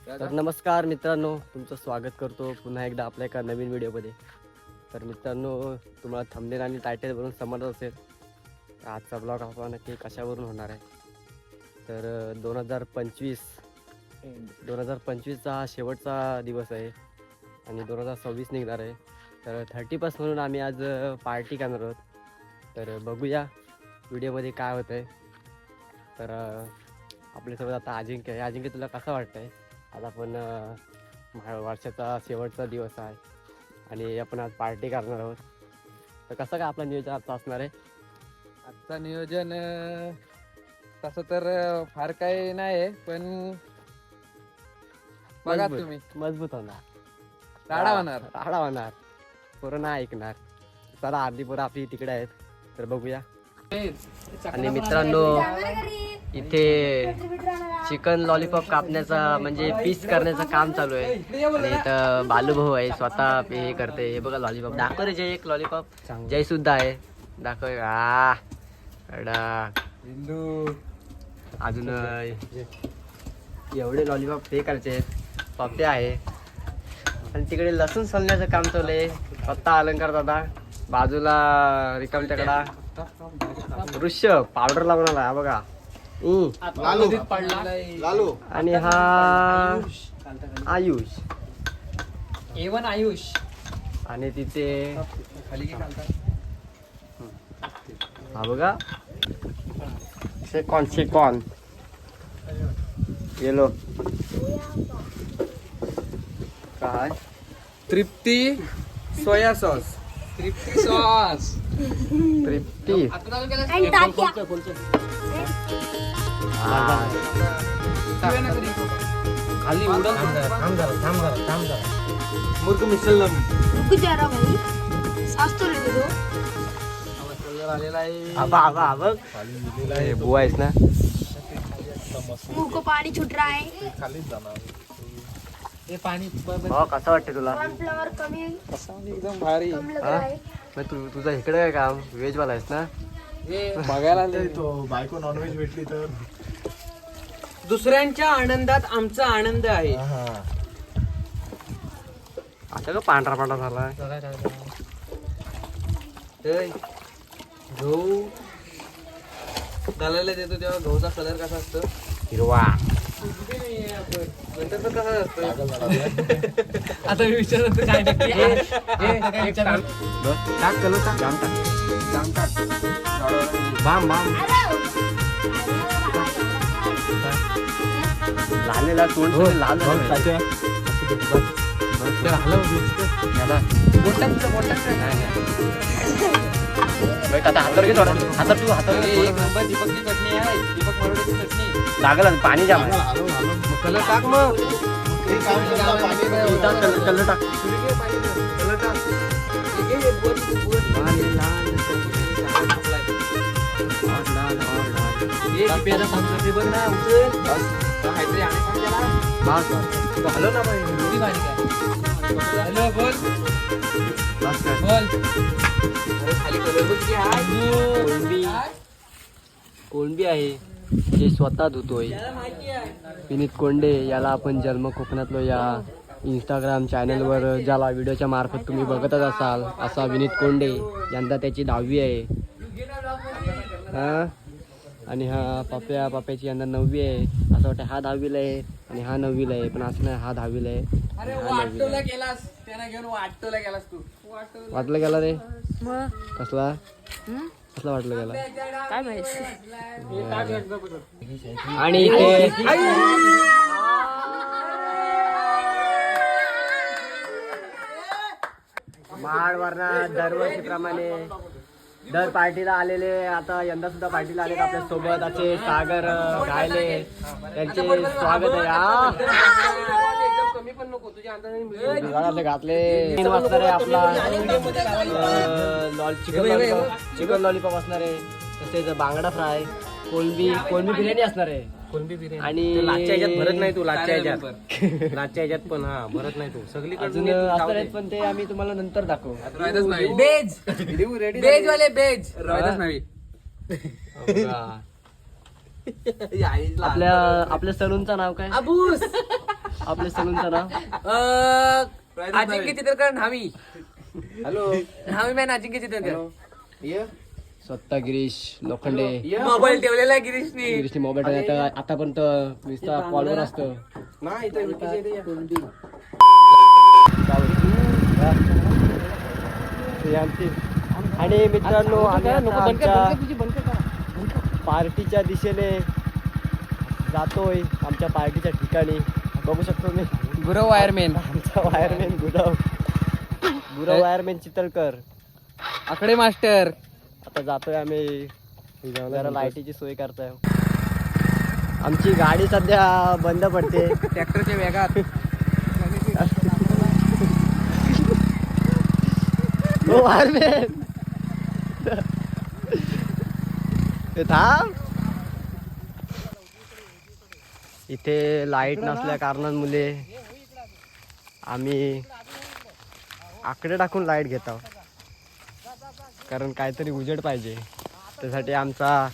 तर नमस्कार मित्रांनो, तुमचं स्वागत करतो पुन्हा एकदा आपल्या एका नवीन व्हिडिओमध्ये. तर मित्रांनो, तुम्हाला थंबनेल आणि टायटलवरून समजत असेल आजचा ब्लॉग आपला नक्की कशावरून होणार आहे. तर 2025चा हा शेवटचा दिवस आहे आणि 2026 निघणार आहे. तर 31 म्हणून आम्ही आज पार्टी करणार आहोत. तर बघूया व्हिडिओमध्ये काय होतं आहे. तर आपल्यासोबत आता अजिंक्य आहे. अजिंक्य, तुला कसं वाटतं आहे? आज आपण वर्षाचा शेवटचा दिवस आहे आणि आपण आज पार्टी करणार आहोत. तर कसं काय आपलं नियोजन आजचं असणार आहे? आजचा नियोजन तसं तर फार काही नाही, पण बघा तुम्ही मजबूत होणार, राडा होणार पोरं नाही ऐकणार. चला, अर्धी पोरं आपली तिकडे आहेत, तर बघूया. आणि मित्रांनो, इथे चिकन लॉलीपॉप कापण्याचा म्हणजे पीस करण्याचं काम चालू आहे आणि इथं बालूभाऊ आहे, स्वतः हे करते. हे बघा लॉलीपॉप दाखव रे जय. एक लॉलीपॉप जय सुद्धा आहे, दाखव. अजून एवढे लॉलीपॉप हे करायचे आहेत. पप्प्या आहे आणि तिकडे लसूण सोलण्याचं काम चालू आहे. स्वतः अलंकार दादा, बाजूला रिकामच्या कडा ऋषभ पावडर लावून आला बघा. आणि हा आयुष, A1 आयुष. आणि तिथे हा बघा शेकॉन येलो काय तृप्ती सोया सॉस. तृप्ती सॉस. तृप्ती खाली मुर्ग मिसळलं आलेला आहे. बुवा आहेस ना? मुंह को पानी छूट रहा है. हे पाणी भावा, कसं वाटतं तुला? कॉर्नफ्लॉवर कमी एकदम भारी. कम लग रहा है. मग तुझं इकडे काय काम? व्हेज वाला आहेस ना? हे बघायला तो बायको नॉनव्हेज भेटली तर दुसऱ्यांच्या आनंदात आमचा आनंद आहे. आता का पांढरा झाला? गहू घालायला देतो तेव्हा गहूचा कलर कसा असतो? हिरवा. नंतर तर कसा असतो? आता मी विचारतो काय नक्की? टाक कलर, टाक जाम, टाक बाम लालेला तोंड लाल झालं. आता हातावर घे थोडा. हातात तू हातावर घे. एक नंबर दीपकची चटणी आहे. दीपक मरोडेची चटणी लागल पाणी जाम आहे. कलर टाक मग. कलर टाक. बघ ना, उचल काहीतरी आणि पण त्याला हॅलो ना बाई. हॅलो बोल बोल. खाली कलर बघ की आहे. कोणबी आहे जे स्वतः धुतोय. विनीत कोंडे याला आपण जन्म कोकणातलो या इंस्टाग्राम चॅनलवर ज्याला व्हिडिओच्या मार्फत तुम्ही बघतच असाल, असा विनीत कोंडे. यंदा त्याची 10वी आहे. आणि हा पप्प्याची यंदा 9वी आहे. असं वाटतं हा 10वीला आहे आणि हा 9वीला आहे, पण असं नाही, हा 10वीला आहे. अरे वाटोला केलास त्याला घेऊन. वाटोला केलास तू. वाटलं गेला रे? कसला वाटलं गेला? काय माहित. आणि इथे माळवरना दरवर्षीप्रमाणे दर पार्टीला आलेले, आता यंदा सुद्धा पार्टीला आले आपल्या सोबत असे सागर गायले. त्यांचे स्वागत आहे. कमी पण नको तुझ्या अंदाजाने. घरातले घातले 3 वाजता रे आपला चिकन लॉलीपॉप असणार आहे. तसेच बांगडा फ्राय, कोलंबी बिर्याणी असणार आहे. आणि लाटच्या ह्याच्यात भरत नाही तू. लाटच्या ह्याच्यात पण भरत नाही तू. अजून असणार आहेत, पण ते आम्ही तुम्हाला नंतर दाखवू. बेज वाले बेज रॉयलच नाही. आपल्या सलूनचं नाव काय? अबूस. आपल्या सलूनचं नाव अजिंक्य चित्रकर न्हावी. हॅलो न्हावी मॅन अजिंक्य चित्रकर. स्वतः गिरीश लोखंडे. मोबाईल ठेवलेला आहे गिरीशनी. गिरीशने मोबाईल आतापर्यंत नुसता कॉलवर असतं. आणि मित्रांनो आम्ही आता आमच्या पार्टीच्या दिशेने जातोय. आमच्या पार्टीच्या ठिकाणी बघू शकतो मी गुरव वायरमॅन. आमचा वायरमॅन गुरव वायरमॅन चितळकर. आकडे मास्टर. आता जातोय आम्ही जरा लाईटीची सोय करतोय. आमची गाडी सध्या बंद पडते ट्रॅक्टरच्या वेगात. हो वायरमॅन थांब. इथे लाईट नसल्या कारणांमुळे आम्ही आकडे टाकून लाईट घेत आहोत, कारण काहीतरी उजेड पाहिजे. त्यासाठी आमचा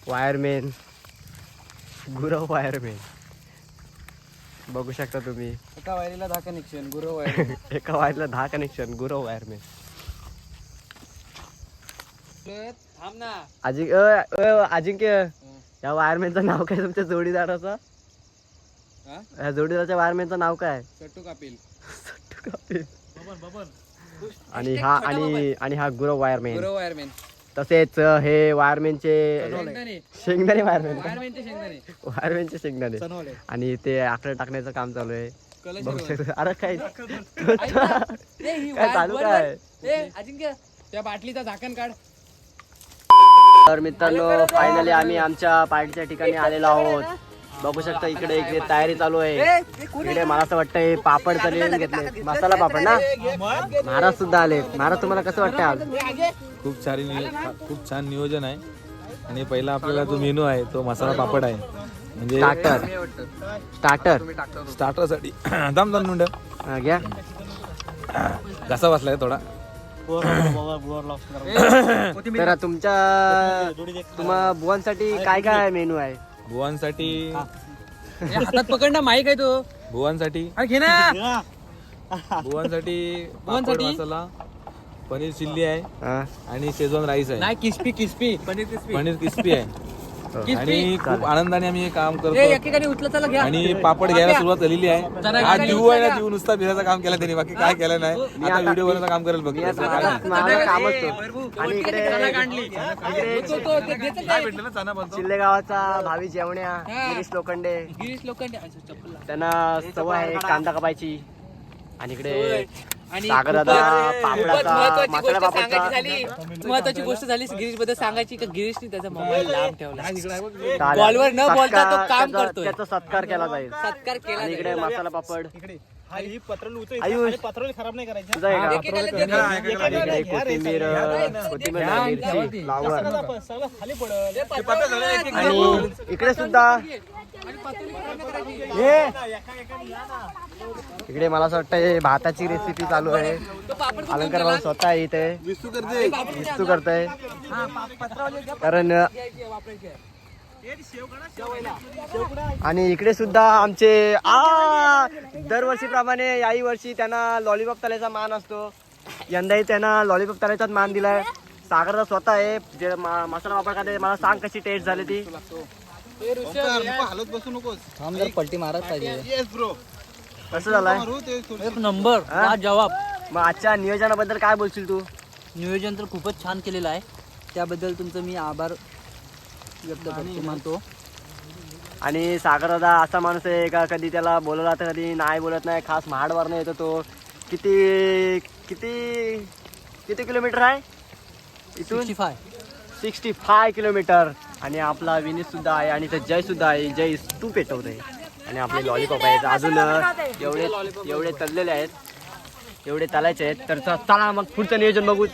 वायरमॅन गुरव वायरमॅन बघू शकता तुम्ही. एका वायरीला 10 कनेक्शन. गुरव वायर. एका वायरला 10 कनेक्शन. गुरव वायरमॅन. थांब ना. अजिंक्य या वायरमॅनचं नाव काय तुमच्या जोडीदाराचं? या जोडीदाराच्या वायरमॅनचं नाव काय? सट्टू कापिल. सट्टू कापिल. आणि हा गुरव वायरमॅन. गुरव वायरमॅन. तसेच हे वायरमॅनचे शेंगदाणे वायरमॅन. वायरमॅनचे शेंगदाणे. आणि ते आकडे टाकण्याचं काम चालू आहे. बघू शकतो. अरे काय काय चालू काय? अजिंक्य त्या बाटलीचा झाकण काढ. तर मित्रांनो फायनली आम्ही आमच्या पार्टीच्या ठिकाणी आलेलो आहोत. बघू शकता इकडे तयारी चालू आहे. इकडे मला असं वाटतंय पापड तळून घेतले. मसाला पापड ना. महाराज सुद्धा आले. महाराज तुम्हाला कसं वाटतं आज? खूप छान नियोजन आहे. आणि पहिला आपल्याला जो मेनू आहे तो मसाला पापड आहे. म्हणजे स्टार्टरसाठी दम मिनिट घ्या. घसा बसलाय थोडा. तर तुम्हा बुवांसाठी काय काय मेनू आहे? बुवांसाठी हातात पकड ना. माईक आहे तो. बुवांसाठी घे ना. पापड मसाला, पनीर चिल्ली आहे हा? आणि शेजवान राईस आहे. नाही किस्पी पनीर क्रिस्पी आहे. आणि खूप आनंदाने आम्ही हे काम करतो. एकेकाने उचला. चला घ्या. आणि पापड घ्यायला सुरुवात झालेली आहे. हा जीव आहे ना, जीव नुसता भिजायचं काम केलं त्यांनी, बाकी काय केलं नाही. आता व्हिडिओ बनवायचं काम करेल बघ. माझं कामच तो. आणि इकडे भेटलं ना चाना बनतो. चिल्ले गावाचा भावी जेवण्या गिरीश लोखंडे. त्यांना सवय आहे कांदा कापायची. आणि इकडे सागर दादा पापडाचा मसाला पापडचा. महत्वाची गोष्ट झाली गिरीश बद्दल सांगायची की गिरीशने त्याचा मोबाईल लांब ठेवला. बॉलवर न बोलता तो काम करतोय. त्याचा सत्कार केला जाईल. सत्कार केला. आणि इकडे मसाला पापड. आयुष पत्रल खराब नाही करायची. तुझा आहे का? आणि इकडे कोथिंबीर मिरची फ्लावर. आणि इकडे सुद्धा इकडे मला असं वाटतं भाताची रेसिपी चालू आहे. अलंकार भाऊ स्वतः आहे इथे विस्तू करतोय. कारण आणि इकडे सुद्धा आमचे दरवर्षीप्रमाणे याही वर्षी त्यांना लॉलीपॉप तळ्याचा मान असतो. यंदाही त्यांना लॉलीपॉप तळ्याचाच मान दिलाय. सागरचा स्वतः आहे जे मसाला वापर करते. मला सांग कशी टेस्ट झाली ती. हालत बसू नकोस. पलटी मारत पाहिजे. कसं झालाय? एक नंबर. जवाब. मग आजच्या नियोजनाबद्दल काय बोलशील तू? नियोजन तर खूपच छान केलेलं आहे. त्याबद्दल तुमचं मी आभार व्यक्त मानतो. आणि सागर दादा असा माणूस आहे का कधी त्याला बोलवला तर कधी नाही बोलत नाही. खास महाडवरनं येतो तो. किती किती किती किलोमीटर आहे इथून? 65 किलोमीटर. आणि आपला विनीत सुद्धा आहे आणि जय सुद्धा आहे. जय तू पेटवत आहे. आणि आपले लॉलीपॉप आहेत अजून एवढे तळलेले आहेत. एवढे तळायचे आहेत. तर चला मग पुढचं नियोजन बघू.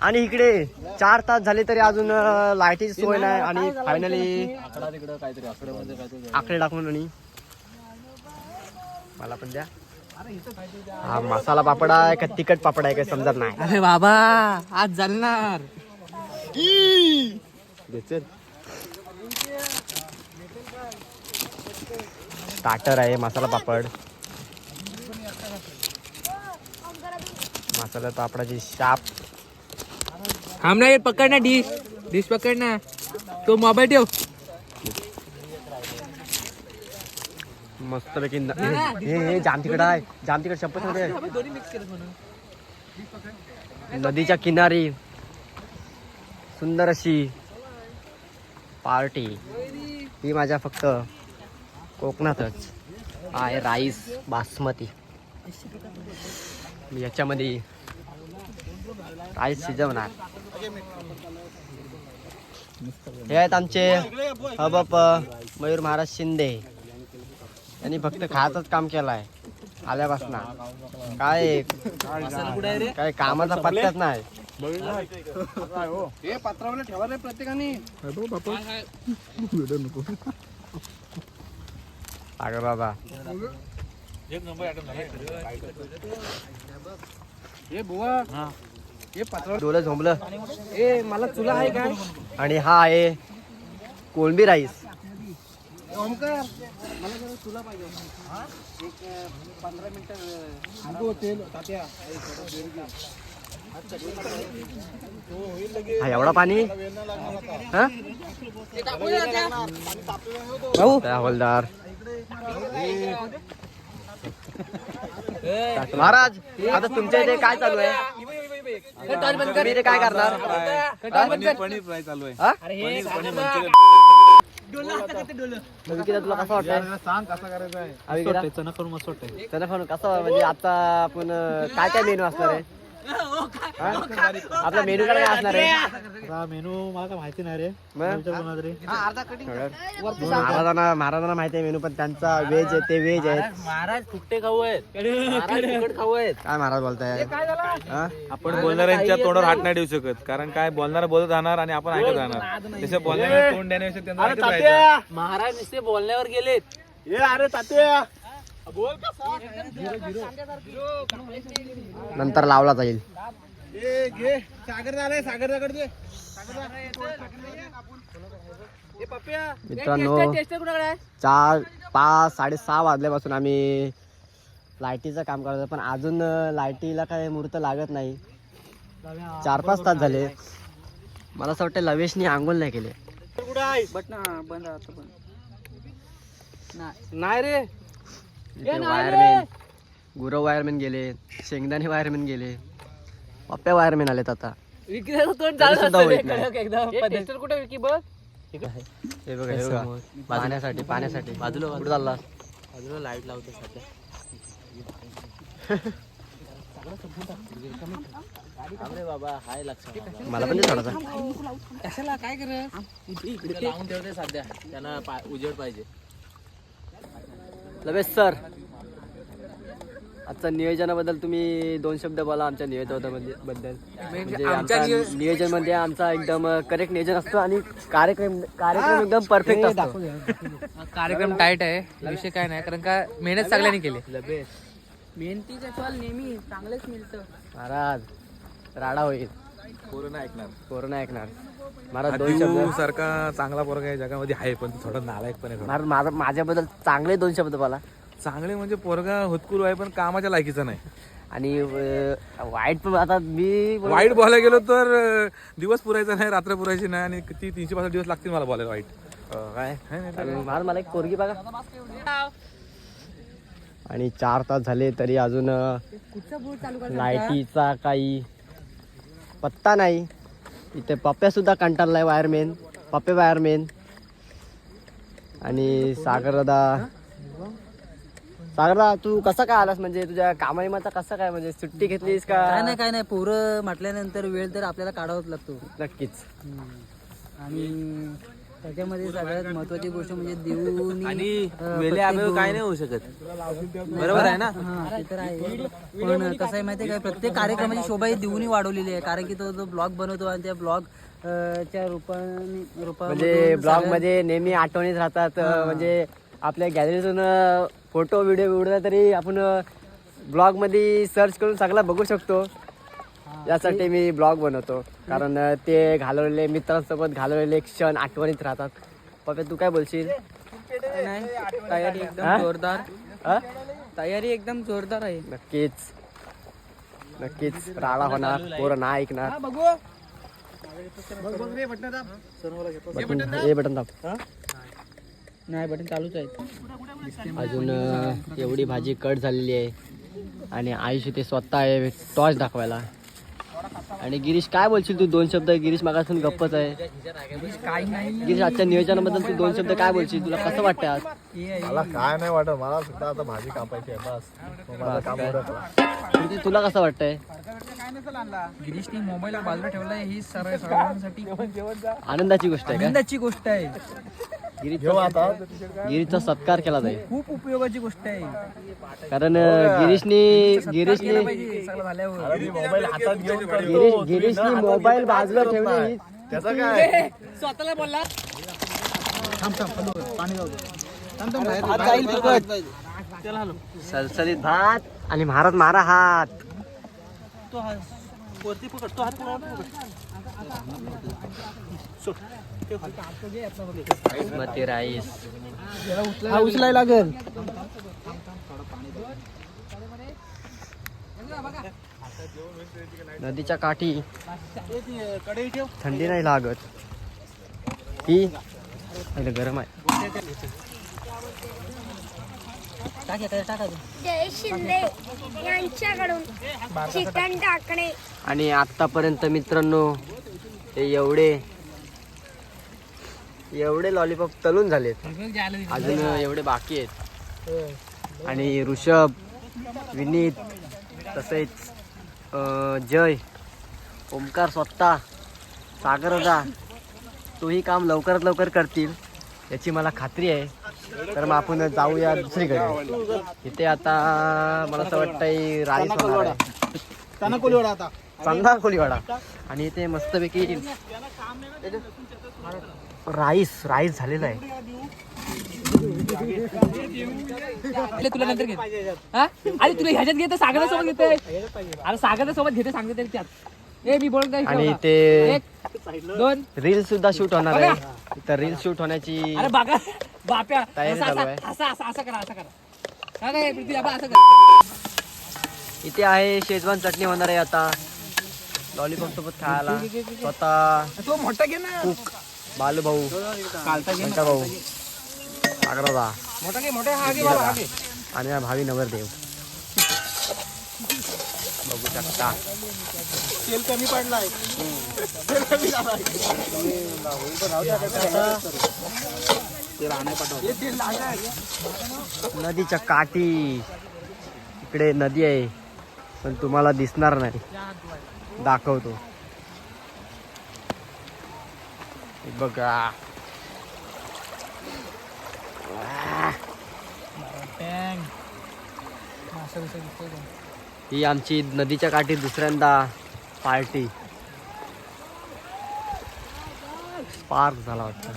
आणि इकडे 4 तास झाले तरी अजून लाईटीची सोय नाही. आणि फायनली आकडे टाकून आणि मला पण द्या. हा मसाला पापड आहे का तिखट पापड आहे काय समजत नाही. अरे बाबा आज चालणार. स्टार्टर आहे मसाला पापड, मसाला पापडाची शाप. थांब ना, पकड ना डिश पकड ना, तो मोबाईल ठेव. मस्तपैकी हे जाम तिकड आहे, जाम तिकड शपथ मध्ये आहे. दोन्ही मिक्स केलं म्हणून. नदीच्या किनारी सुंदर अशी पार्टी. ही माझ्या फक्त कोकणातच आहे. राईस बासमती, मी याच्यामध्ये राईस शिजवणार. हे आहेत आमचे हबप मयूर महाराज शिंदे. त्यांनी फक्त खायचंच काम केलंय आल्यापासून. काय काय कामाचा पत्त्याच नाही. हे पत्रावले ठेवा रे प्रत्येकाने. अगं बाबा हे बुवा हे पत्रावले डोलं झोंबलं. ए मला चुला आहे काय? आणि हा आहे कोळंबी राईस. ओमकार मला जरा चुला पाहिजे. एक 15 मिनिटं तेल तात्या. हा एवढा पाणी हा त्या हवालदार महाराज. आता तुमच्या इथे काय चालू आहे? तुम्ही इथे काय करणार? पनीर फ्राय चालू आहे. हा? विकीला तुला कसं वाटतंय? सांग कसं करायचं आहे. विकीला? चना करून मस्त वाटतंय. चला खाऊन कसं म्हणजे आता आपण काय काय मेनू असणार आहे? हा? आपला मेनू काय असणार आहे? मेनू मला माहिती नाही रे. मग? महाराजांना माहिती आहे मेनू, पण त्यांचा व्हेज आहे, ते व्हेज आहेत. महाराज फुकटे खाऊ आहेत, महाराज फुकट खाऊ आहेत. काय महाराज बोलताय? हा? आपण बोलणाऱ्यांच्या तोंडावर हात नाही देऊ शकत, कारण काय बोलणारा बोलत राहणार आणि आपण ऐकत राहणार. जसे बोलणारे तोंड देण्यापेक्षा त्यांना ऐकत राहायचं. महाराज नुसते बोलण्यावर गेलेत. अरे तात्या नंतर लावला जाईल. घे सागर झालाय. सागर दगड दे. मित्रांनो 4, 5, 6:30 वाजल्यापासून आम्ही लाईटीचं काम करतो, पण अजून लाईटीला काय मुहूर्त लागत नाही. 4-5 तास झाले. मला असं वाटतं लवेशनी आंघोळ नाही केले. नाही रे, वायरमॅन गुरव वायरमॅन गेले, शेंगदाणे वायरमॅन गेले, पप्प्या वायरमॅन आलेत आता. विकीचं तोंड तरी चालू सुद्धा होत नाही. असतं एकदम. टेस्टर कुठे विकी बघ. हे बघा हे बघा पाण्यासाठी बाजूला कुठं चालला? बाजूला लाईट लावतो सध्या. अरे बाबा हाय लक्षात. मला पण दे थोडासा. कशाला काय कर इकडे लावून ठेवते सध्या, त्यांना उजेड पाहिजे. लवेश सर, आजच्या नियोजनाबद्दल तुम्ही 2 शब्द बोला. आमच्या नियोजनाबद्दल म्हणजे आमच्या नियोजन मध्ये आमचा एकदम करेक्ट नियोजन असतो आणि कार्यक्रम एकदम परफेक्ट असतो. कार्यक्रम टाईट आहे, विषय काय नाही, कारण का मेहनत सगळ्यांनी केली. मेहनतीचं फळ नेहमी चांगलंच मिळतं. महाराज राडा होईल. कोरोना ऐकणार महाराज. 2 दिऊ शब्द सारखा चांगला पोरगा या जगामध्ये आहे, पण तो थोडा नालायक पण आहे. महाराज माझ्याबद्दल चांगले 2 शब्द बोला. चांगले म्हणजे पोरगा होतकुरू आहे, पण कामाच्या लायकीचा नाही. आणि वाईट पण आता मी वाईट बोलायला गेलो तर दिवस पुरायचा नाही, रात्र पुरायची नाही, आणि किती 365 दिवस लागतील मला बोलायला वाईट. काय महाराज मला एक पोरगी बघा. आणि 4 तास झाले तरी अजून लाईटीचा काही पत्ता नाही. इथे पप्प्या सुद्धा कंटाळलाय. वायरमॅन पप्पे वायरमॅन आणि सागरदा. तू कसं काय आलास? म्हणजे तुझ्या कामानिमित्त कसं काय, म्हणजे सुट्टी घेतलीस का? काय नाही पोरं म्हटल्यानंतर वेळ तर आपल्याला काढावाच लागतो. नक्कीच. आणि त्याच्यामध्ये सगळ्यात महत्वाची गोष्ट म्हणजे देऊन काय नाही होऊ शकत. बरोबर आहे ना. ते तर आहे, पण कसं आहे माहितीये काय, प्रत्येक कार्यक्रमाची शोभा ही देऊनी वाढवलेली आहे. कारण की तो जो ब्लॉग बनवतो आणि त्या ब्लॉग च्या रूपाने म्हणजे ब्लॉग मध्ये नेहमी आठवणीत राहतात. म्हणजे आपल्या गॅलरीतून फोटो व्हिडिओ तरी आपण ब्लॉग मध्ये सर्च करून सगळं बघू शकतो. यासाठी मी ब्लॉग बनवतो, कारण ते घालवलेले मित्रांसोबत घालवलेले क्षण आठवणीत राहतात. पप्पा तू काय बोलशील? नाही तयारी एकदम हा? जोरदार. हा? तयारी एकदम जोरदार आहे. नक्कीच राडा होणार, पोरं ना ऐकणार. बटन दाब. नाही बटन चालूच आहे. अजून एवढी भाजी कट झालेली आहे आणि आयुष्य ते स्वतः आहे टॉर्च दाखवायला. आणि गिरीश काय बोलशील तू 2 शब्द? गिरीश मागासून गप्पच आहे. काही नाही. गिरीश आजच्या नियोजनाबद्दल तू 2 शब्द काय बोलशील? तुला कसं वाटतं आज? मला काय नाही वाटत, मला सुद्धा आता भाजी कापायची आहे बस. माझं काम उरकलं. तुला कसं वाटतंय? गिरीशने मोबाईल बाजूला ठेवलाय ही सर्वांसाठी आनंदाची गोष्ट आहे का? आनंदाची गोष्ट आहे. घेऊ आता. गिरीशचा सत्कार केला जाईल. खूप उपयोगाची गोष्ट आहे. कारण गिरीशने पाहिजे सगळं झाल्यावर. अरे मी मोबाईल हातात घेऊन करतो. गिरीशने मोबाईल बाजूला ठेवणे ही त्याचं काय? स्वतःला बोलला. सलसलीत भात आणि महाराज मारा हात. बासमती राईस उचलाय लागेल. नदीच्या काठी थंडी नाही लागत. ही पहिले गरम आहे. जय शिंदे यांच्याकडून चिकन टाकणे. आणि आतापर्यंत मित्रांनो हे एवढे लॉलीपॉप तळून झालेत. अजून एवढे बाकी आहेत. आणि ऋषभ, विनीत, तसेच जय, ओमकार स्वतः, सागरदा तोही काम लवकरात लवकर करतील याची मला खात्री आहे. तर मग आपण जाऊया दुसरीकडे. इथे आता मला असं वाटतंय राईस होणार आहे. चांगला कोळीवाडा. आणि इथे मस्तपैकी राईस झालेला आहे. तुला नंतर घे. हा? अरे तुला ह्याच्यात घेते सागरासोबत घेते. अरे सागरासोबत घेते सांगते तरी त्यात. ए मी बोलत नाही. आणि ते 1 2 रील सुद्धा शूट होणार आहे. तर रील शूट होण्याची अरे बागा बाप्या तयारी चालू आहे. असं करा. हा काय पृथ्वी बाबा असं कर. इथे आहे शेजवान चटणी होणार आहे आता लॉलीपॉप सोबत खायला. स्वतः तो मोठा घे ना. कुक बालू भाऊ, शंकर भाऊ, सागरदा आणि हा भावी नवरदेव बघू शकता. तेल कमी पडलाय. नदीच्या काठी इकडे नदी आहे पण तुम्हाला दिसणार नाही. दाखवतो हे बघा. ही आमची नदीच्या काठी दुसऱ्यांदा पार्टी स्पार्क झाला वाटतं.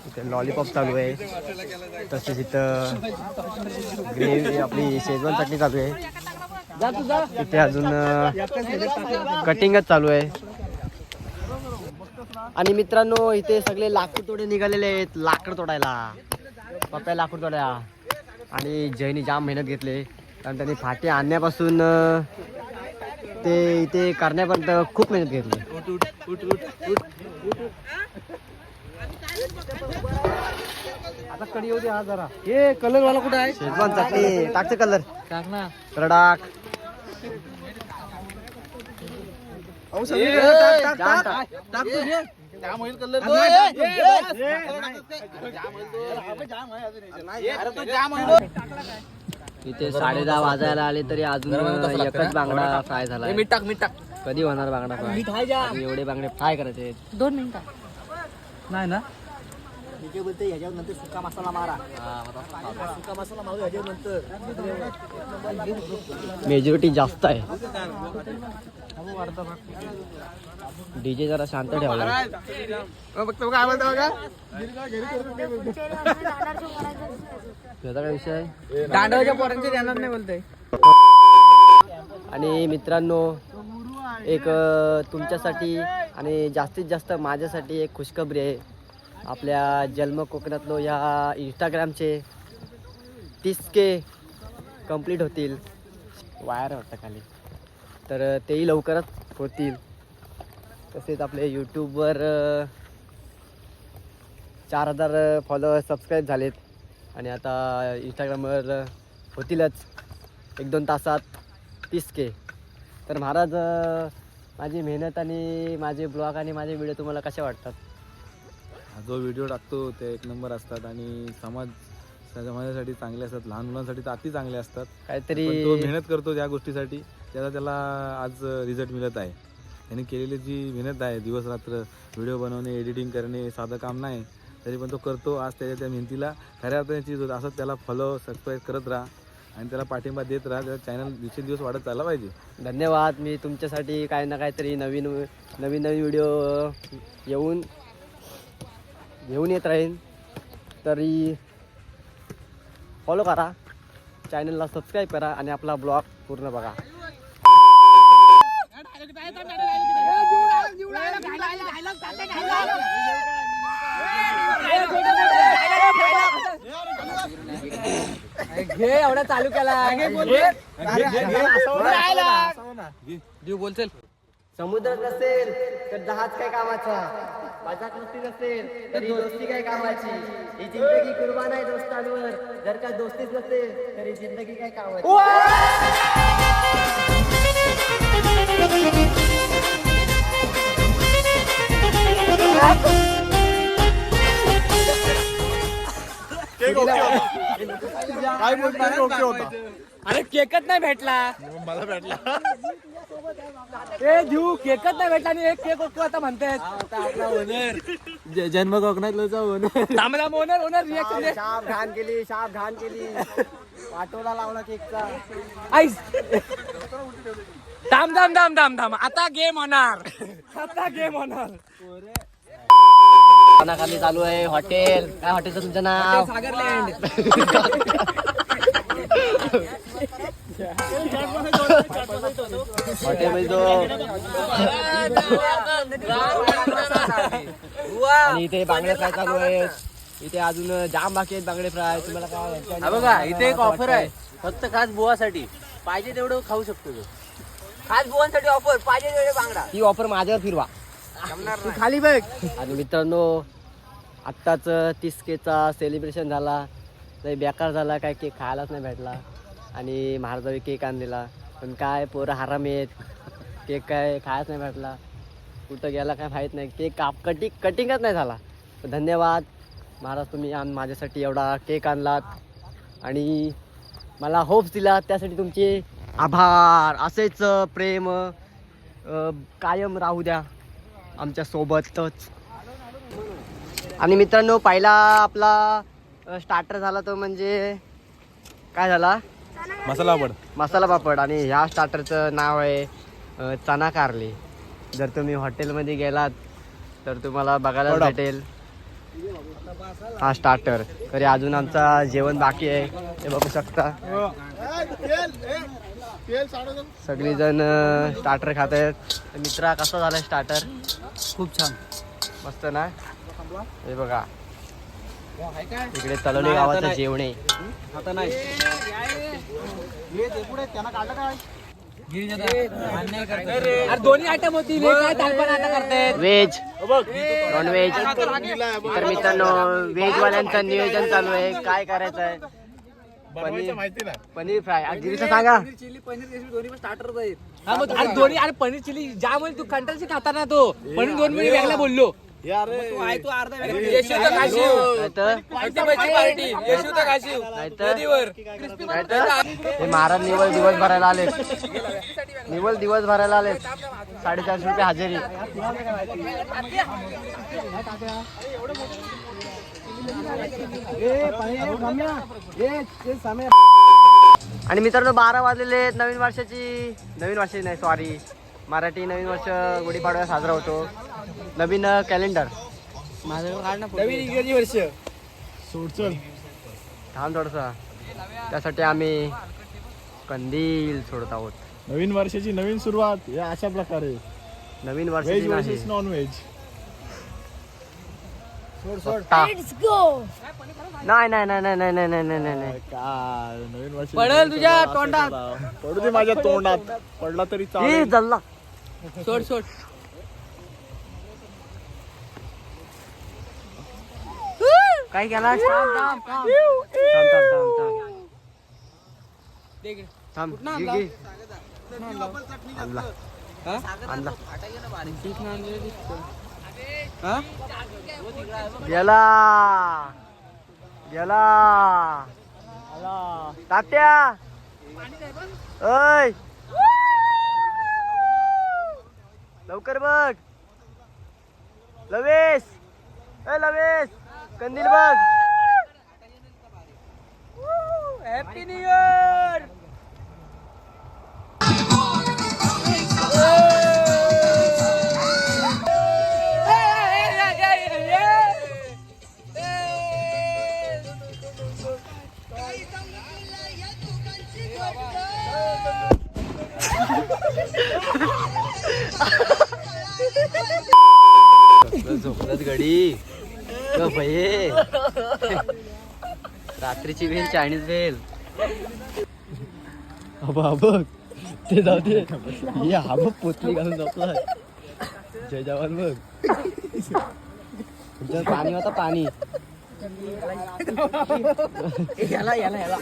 इथे लॉलीपॉप चालू आहे. तसेच इथं ग्रेव्ही आपली शेजवान चटणी चालू आहे. इथे अजून कटिंगच चालू आहे. आणि मित्रांनो इथे सगळे लाकूड तोडे निघालेले आहेत. लाकड तोडायला पप्प्या लाकूड तोडायला. आणि जयनी जाम मेहनत घेतली कारण त्यांनी फाटे आणण्यापासून ते इथे करण्यापर्यंत खूप मेहनत घेतली. आता कडी येऊ दे हा जरा. हे कलर वाला कुठे आहे? शेजवान चटणी टाकते कलर टाक ना. टाक. इथे 10:30 वाजायला आले तरी अजून एकच बांगडा फ्राय झाला. मीठ टाक. कधी होणार बांगडा फ्राय? एवढे बांगडे फ्राय करायचे. 2 मिनिटं. नाही ना. मेजॉरिटी जास्त आहे. डीजे जरा शांत ठेवला. त्याचा काय विषय आहे? दांडवाच्या पोरांचे जाणार नाही बोलतोय. आणि मित्रांनो एक तुमच्यासाठी आणि जास्तीत जास्त माझ्यासाठी एक खुशखबरी आहे. आपल्या जन्म कोकणातलो या इंस्टाग्रामचे 30K कंप्लीट होतील. वायर वाटतं खाली, तर तेही लवकरच होतील. तसेच आपले यूट्यूबवर 4000 फॉलोअर्स सबस्क्राईब झालेत आणि आता इंस्टाग्रामवर होतीलच 1-2 तासात 30K. तर महाराज, माझी मेहनत आणि माझे ब्लॉग आणि माझे व्हिडिओ तुम्हाला कसे वाटतात? जो व्हिडिओ टाकतो ते एक नंबर असतात आणि समाजासाठी चांगले असतात. लहान मुलांसाठी तर अति चांगले असतात. काहीतरी पण तो मेहनत करतो ज्या गोष्टीसाठी त्याला आज रिझल्ट मिळत आहे. त्याने केलेली जी मेहनत आहे, दिवस रात्र व्हिडिओ बनवणे, एडिटिंग करणे साधं काम नाही, तरी पण तो करतो. आज त्या मेहनतीला खऱ्या अर्थाची असंच त्याला फॉलो सबस्क्राईब करत राहा आणि त्याला पाठिंबा देत राहा. त्याचा चॅनल दिवसेंदिवस वाढत चालला पाहिजे. धन्यवाद. मी तुमच्यासाठी काही ना काहीतरी नवीन व्हिडिओ घेऊन येत राहीन. तरी फॉलो करा, चॅनलला सबस्क्राईब करा आणि आपला ब्लॉग पूर्ण बघा. घे एवढा चालू केला बोलचल. समुद्र नसेल तर जहाज काय कामाचा, बाजात नुसती नसेल तरी दोस्ती काय कामाची. ही जिंदगी कुर्बान आहे दोस्तांवर, जर का दोस्तीच नसेल तरी जिंदगी काय कामाची. काय बोलतो ओके होता. अरे केकच नाही भेटला. मला भेटला. ए जीव केकच नाही भेटला आणि एक केक ओके आता म्हणतायत. जन्म कोकणातला ओनर रिएक्शन दे. शाप घाण केली पाठवला लावला केकचा. आईस थांब आता गेम होणार. खाली चालू आहे हॉटेल. काय हॉटेलचं तुमचं नाव? सागरलँड. हॉटेल म्हणजे आणि इथे बांगडे फ्राय चालू आहेत. इथे अजून जाम बाकी आहेत बांगडे फ्राय. तुम्हाला काय बघा इथे एक ऑफर आहे फक्त खास बुवासाठी. पाहिजे तेवढं खाऊ शकतो तो. खास बुवांसाठी ऑफर, पाहिजे तेवढे बांगडा. ती ऑफर माझ्यावर फिरवा. तू खाली बघ. आणि मित्रांनो, आत्ताच 30Kचा सेलिब्रेशन झाला. लय बेकार झाला, काय केक खायलाच नाही भेटला. आणि महाराजावी केक आणलेला, पण काय पोरं हरामी आहेत. केक काय खायच नाही भेटला, कुठं गेला काय माहीत नाही. केक कटिंगच नाही झाला. धन्यवाद महाराज, तुम्ही माझ्यासाठी एवढा केक आणलात आणि मला होप्स दिला, त्यासाठी तुमचे आभार. असेच प्रेम कायम राहू द्या आमच्या सोबतच. आणि मित्रांनो, पहिला आपला स्टार्टर झाला तो म्हणजे काय झाला? मसाला पापड. आणि ह्या स्टार्टरचं नाव आहे चना कारली. जर तुम्ही हॉटेलमध्ये गेलात तर तुम्हाला बघायला भेटेल हा स्टार्टर. तरी अजून आमचा जेवण बाकी आहे, हे बघू शकता. सगळीजण स्टार्टर खात आहेत. मित्रा, कसा झाला स्टार्टर? खूप छान, मस्त ना? हे बघा, इकडे तलोली गावाचं जेवण आहे. आता नाही अरे दोन्ही आयटम होती. Veg non veg. तर मित्रांनो, व्हेज वाल्यांचं नियोजन चालू आहे. काय करायचं आहे? पनीर फ्राय. गिरीचं सांगा. चिली पनीर दोन्ही पण स्टार्टर आहेत. हा मग अरे दोन्ही. अरे पनीर चिली ज्या मुळे तू कंटाळशी खाता ना तो पनीर दोन मिनिट वेगळा बोललो. तू अर्धा हे महाराज निवल दिवस भरायला आले. 450 रुपये हजेरी. आणि मित्रांनो, 12 वाजलेले. नवीन वर्षाची नाही, सॉरी, मराठी नवीन वर्ष गुढीपाडवा साजरा होतो. नवीन कॅलेंडर, नवीन इंग्रजी वर्ष. थांब थोडसा. त्यासाठी आम्ही कंदील सोडत आहोत. नवीन वर्षाची नवीन सुरुवात या अशा प्रकारे. नवीन व्हेज वर्षाची वर्सेस नाही. Non veg. मोठा. Let's go. नाही नाही नाही नाही नाही नाही नाही नाही नाही काय नवीन वर्षी पडेल तुझ्या तोंडात. पडू दे माझ्या तोंडात. पडला तरी ए, चालेल. जल्ला. सोड सोड. काय केला थांब थांब घे, घे. आणला. आणला. गेला गेला तात्या. ओय लवकर बघ. लवेश, ए लवेश, कंदील बघ. Happy new year. झोपलत घडी भये. रात्रीची भेल, चायनीज भेल. बघ ते जाऊ दे. हा बघ पोतली घालून झोपला. जय जवान बघ. तुमच्यात पाणी होता पाणी. याला याला याला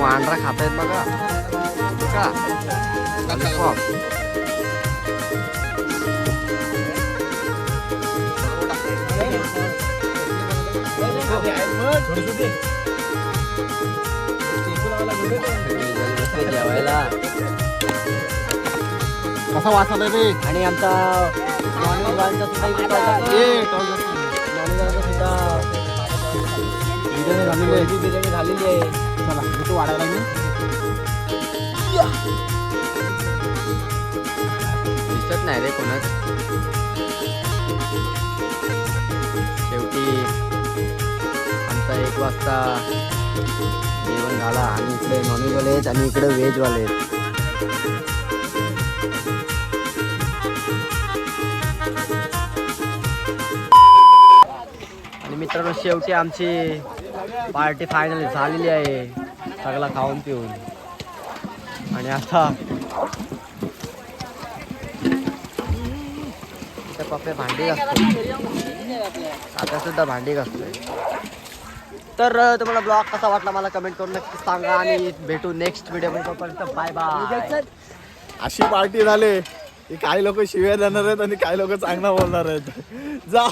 वांढरा खातायत बघा. जेवायला कसा वास आलाय रे. आणि आमचा नॉनव्हेज सुद्धा बिर्याणी झालेली आहे. चला तू वाढायला मी दिसत नाही रे कोणाच. शेवटी आमचा 1 वाजता जेवण झाला आणि इकडे नॉनव्हेजवाले आहेत आणि इकडे व्हेजवाले आहेत. आणि मित्रांनो शेवटी आमची पार्टी फायनल झालेली आहे. सगळा खाऊन पिऊन. आणि आता पप्पे भांडी घासतो. आता सुद्धा भांडी घासतोय. तर तुम्हाला ब्लॉग कसा वाटला मला कमेंट करून नक्की सांगा आणि भेटू नेक्स्ट व्हिडिओ मध्ये. तोपर्यंत बाय बाय. अशी पार्टी झाली की काही लोक शिव्या देणार आहेत आणि काही लोक चांगला बोलणार आहेत. जा.